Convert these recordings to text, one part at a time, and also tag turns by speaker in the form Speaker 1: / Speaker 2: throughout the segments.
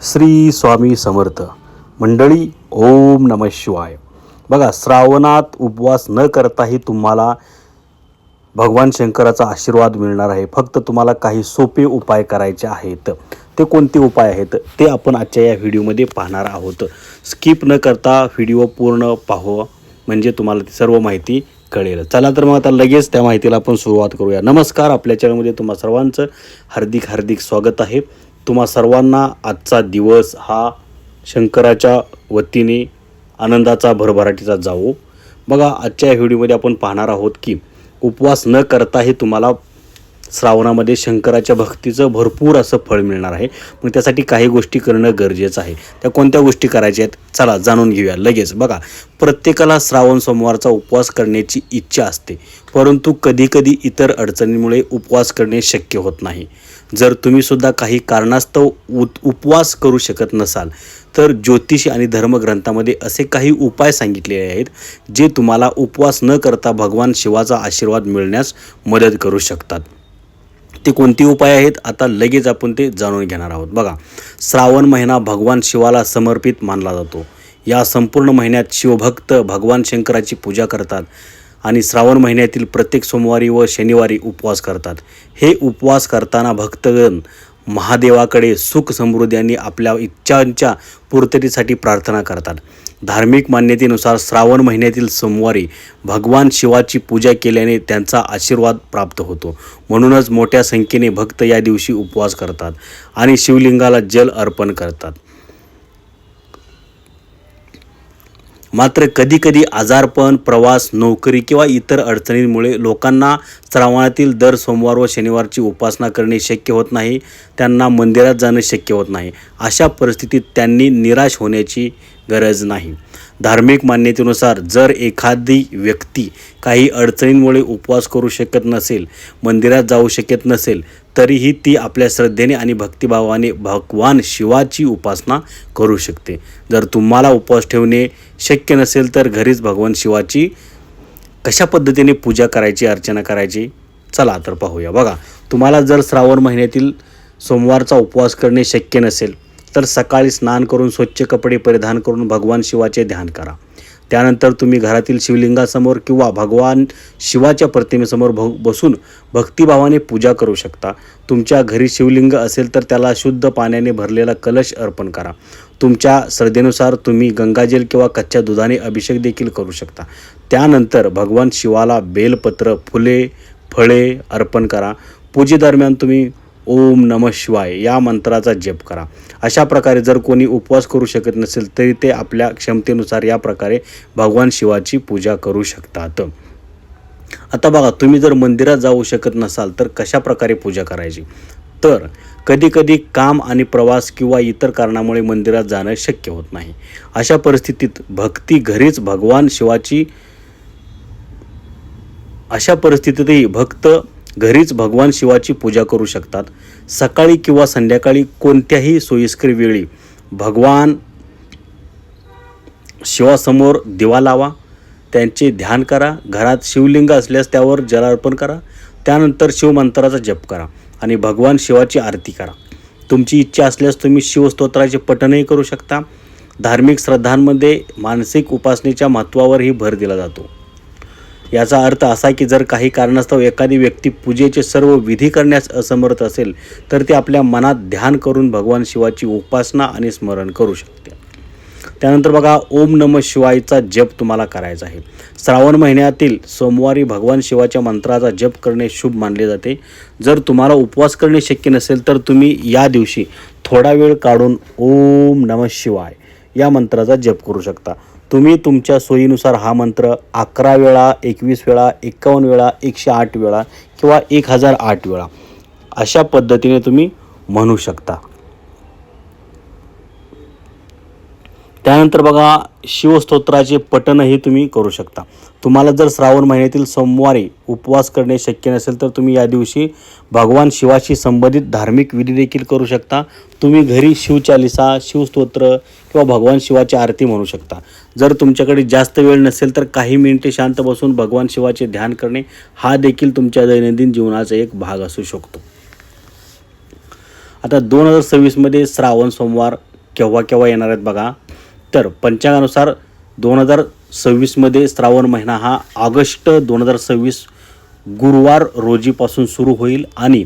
Speaker 1: श्री स्वामी समर्थ मंडळी. ओम नमः शिवाय. बघा, श्रावणात उपवास न करताही तुम्हाला भगवान शंकराचा आशीर्वाद मिळणार आहे. फक्त तुम्हाला काही सोपे उपाय करायचे आहेत. ते कोणते उपाय आहेत ते आपण आजच्या या व्हिडिओमध्ये पाहणार आहोत. स्किप न करता व्हिडिओ पूर्ण पाहावा, म्हणजे तुम्हाला ती सर्व माहिती कळेल. चला तर मग आता लगेच त्या माहितीला आपण सुरुवात करूया. नमस्कार, आपल्या चॅनलमध्ये तुम्हा सर्वांचं हार्दिक स्वागत आहे. तुम्हा सर्वांना आजचा दिवस हा शंकराच्या वतीने आनंदाचा भरभराटीचा जावो. बघा, आजच्या या व्हिडिओमध्ये आपण पाहणार आहोत की उपवास न करताही तुम्हाला श्रावणामध्ये शंकराच्या भक्तीचं भरपूर असं फळ मिळणार आहे. मग त्यासाठी काही गोष्टी करणं गरजेचं आहे. त्या कोणत्या गोष्टी करायच्या आहेत चला जाणून घेऊया लगेच. बघा, प्रत्येकाला श्रावण सोमवारचा उपवास करण्याची इच्छा असते, परंतु कधीकधी इतर अडचणींमुळे उपवास करणे शक्य होत नाही. जर तुम्ही सुद्धा काही कारणास्तव उपवास करू शकत नसाल तर ज्योतिष आणि धर्मग्रंथामध्ये असे काही उपाय सांगितलेले आहेत जे तुम्हाला उपवास न करता भगवान शिवाचा आशीर्वाद मिळण्यास मदत करू शकतात. ते कोणते उपाय आहेत आता लगेच आपण ते जाणून घेणार आहोत. बघा, श्रावण महिना भगवान शिवाला समर्पित मानला जातो. या संपूर्ण महिन्यात शिवभक्त भगवान शंकराची पूजा करतात आणि श्रावण महिन्यातील प्रत्येक सोमवारी व शनिवारी उपवास करतात. हे उपवास करताना भक्तगण महादेवाकडे सुख समृद्धी आणि आपल्या इच्छांच्या पूर्ततेसाठी प्रार्थना करतात. धार्मिक मान्यतेनुसार श्रावण महिन्यातील सोमवारी भगवान शिवाची पूजा केल्याने त्यांचा आशीर्वाद प्राप्त होतो. म्हणूनच मोठ्या संख्येने भक्त या दिवशी उपवास करतात आणि शिवलिंगाला जल अर्पण करतात. मात्र कधीकधी आजारपण, प्रवास, नोकरी किंवा इतर अडचणींमुळे लोकांना श्रावणातील दर सोमवार व शनिवारची उपासना करणे शक्य होत नाही. त्यांना मंदिरात जाणं शक्य होत नाही. अशा परिस्थितीत त्यांनी निराश होण्याची गरज नाही. धार्मिक मान्यतेनुसार जर एखादी व्यक्ती काही अडचणींमुळे उपवास करू शकत नसेल, मंदिरात जाऊ शकत नसेल, तरीही ती आपल्या श्रद्धेने आणि भक्तिभावाने भगवान शिवाची उपासना करू शकते. जर तुम्हाला उपवास ठेवणे शक्य नसेल तर घरीच भगवान शिवाची कशा पद्धतीने पूजा करायची, अर्चना करायची चला तर पाहूया. बघा, तुम्हाला जर श्रावण महिन्यातील सोमवारचा उपवास करणे शक्य नसेल तर सकाळी स्नान करून स्वच्छ कपडे परिधान करून भगवान शिवाचे ध्यान करा. त्यानंतर तुम्ही घरातील शिवलिंगासमोर किंवा भगवान शिवाच्या प्रतिमेसमोर बसून भक्तिभावाने पूजा करू शकता. तुमच्या घरी शिवलिंग असेल तर त्याला शुद्ध पाण्याने भरलेला कलश अर्पण करा. तुमच्या श्रद्धेनुसार तुम्ही गंगाजल किंवा कच्च्या दुधाने अभिषेक देखील करू शकता. त्यानंतर भगवान शिवाला बेलपत्र, फुले, फळे अर्पण करा. पूजेदरम्यान तुम्ही ओम नमः शिवाय या मंत्राचा जप करा. अशा प्रकारे जर कोणी उपवास करू शकत नसेल तरी ते आपल्या क्षमतेनुसार या प्रकारे भगवान शिवाची पूजा करू शकतात. आता बघा, तुम्ही जर मंदिरात जाऊ शकत नसाल तर कशा प्रकारे पूजा करायची, तर कधीकधी काम आणि प्रवास किंवा इतर कारणामुळे मंदिरात जाणं शक्य होत नाही. अशा परिस्थितीत भक्त घरीच भगवान शिवाची पूजा करू शकतात. सकाळी किंवा संध्याकाळी कोणत्याही सोयीस्कर वेळी भगवान शिवासमोर दिवा लावा, त्यांचे ध्यान करा. घरात शिवलिंग असल्यास त्यावर जलार्पण करा. त्यानंतर शिवमंत्राचा जप करा आणि भगवान शिवाची आरती करा. तुमची इच्छा असल्यास तुम्ही शिवस्तोत्राचे पठणही करू शकता. धार्मिक श्रद्धांमध्ये मानसिक उपासनेच्या महत्त्वावरही भर दिला जातो. याचा अर्थ असा की जर काही कारणास्तव एखादी व्यक्ती पूजेचे सर्व विधी करण्यास असमर्थ असेल तर ती आपल्या मनात ध्यान करून भगवान शिवाची उपासना आणि स्मरण करू शकते. त्यानंतर बघा, ओम नमः शिवायचा जप तुम्हाला करायचा आहे. श्रावण महिन्यातील सोमवारी भगवान शिवाच्या मंत्राचा जप करणे शुभ मानले जाते. जर तुम्हाला उपवास करणे शक्य नसेल तर तुम्ही या दिवशी थोडा वेळ काढून ओम नमः शिवाय या मंत्राचा जप करू शकता. तुम्ही तुमच्या सोयीनुसार हा मंत्र 11 वेळा, 21 वेळा, 51 वेळा, 108 वेळा किंवा 1008 वेळा अशा पद्धतीने तुम्ही म्हणू शकता. त्यानंतर बघा, शिवस्तोत्राचे पठणही तुम्ही करू शकता. तुम्हाला जर श्रावण महिन्यातील सोमवारी उपवास करणे शक्य नसेल तर तुम्ही या दिवशी भगवान शिवाशी संबंधित धार्मिक विधी देखील करू शकता. तुम्ही घरी शिवचालिसा, शिवस्तोत्र किंवा भगवान शिवाची आरती म्हणू शकता. जर तुमच्याकडे जास्त वेळ नसेल तर काही मिनिटे शांत बसून भगवान शिवाचे ध्यान करणे हा देखील तुमच्या दैनंदिन जीवनाचा एक भाग असू शकतो. आता 2026 मध्ये श्रावण सोमवार केव्हा केव्हा येणार आहेत बघा. तर पंचांगानुसार 2026मध्ये श्रावण महिना हा ऑगस्ट 2026 गुरुवार रोजीपासून सुरू होईल आणि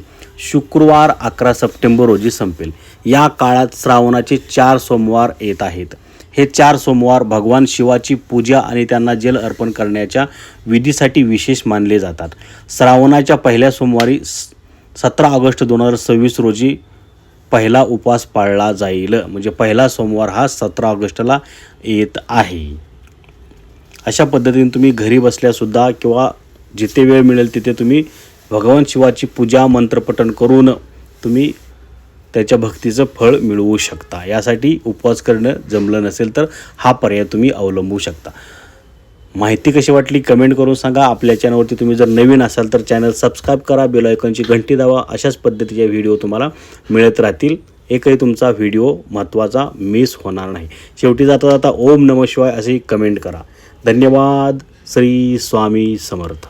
Speaker 1: शुक्रवार 11 सप्टेंबर रोजी संपेल. या काळात श्रावणाचे 4 सोमवार येत आहेत. हे 4 सोमवार भगवान शिवाची पूजा आणि त्यांना जल अर्पण करण्याच्या विधीसाठी विशेष मानले जातात. श्रावणाच्या पहिल्या सोमवारी 17 ऑगस्ट 2026 रोजी पहिला उपवास पाळला जाईल. म्हणजे पहिला सोमवार हा 17 ऑगस्टला येत आहे. अशा पद्धतीने तुम्ही घरी बसल्यासुद्धा किंवा जिथे वेळ मिळेल तिथे तुम्ही भगवान शिवाची पूजा मंत्रपठण करून तुम्ही त्याच्या भक्तीचं फळ मिळवू शकता. यासाठी उपवास करणं जमलं नसेल तर हा पर्याय तुम्ही अवलंबू शकता. माहिती कशी वाटली कमेंट करून सांगा. आपल्या चॅनलवरती तुम्ही जर नवीन असाल तर चॅनल सबस्क्राईब करा, बेल आयकॉनची घंटी दाबा. अशाच पद्धतीचे व्हिडिओ तुम्हाला मिळत राहतील. एकही तुमचा व्हिडिओ महत्त्वाचा मिस होणार नाही. शेवटी जाता जाता ओम नमः शिवाय अशी कमेंट करा. धन्यवाद. श्री स्वामी समर्थ.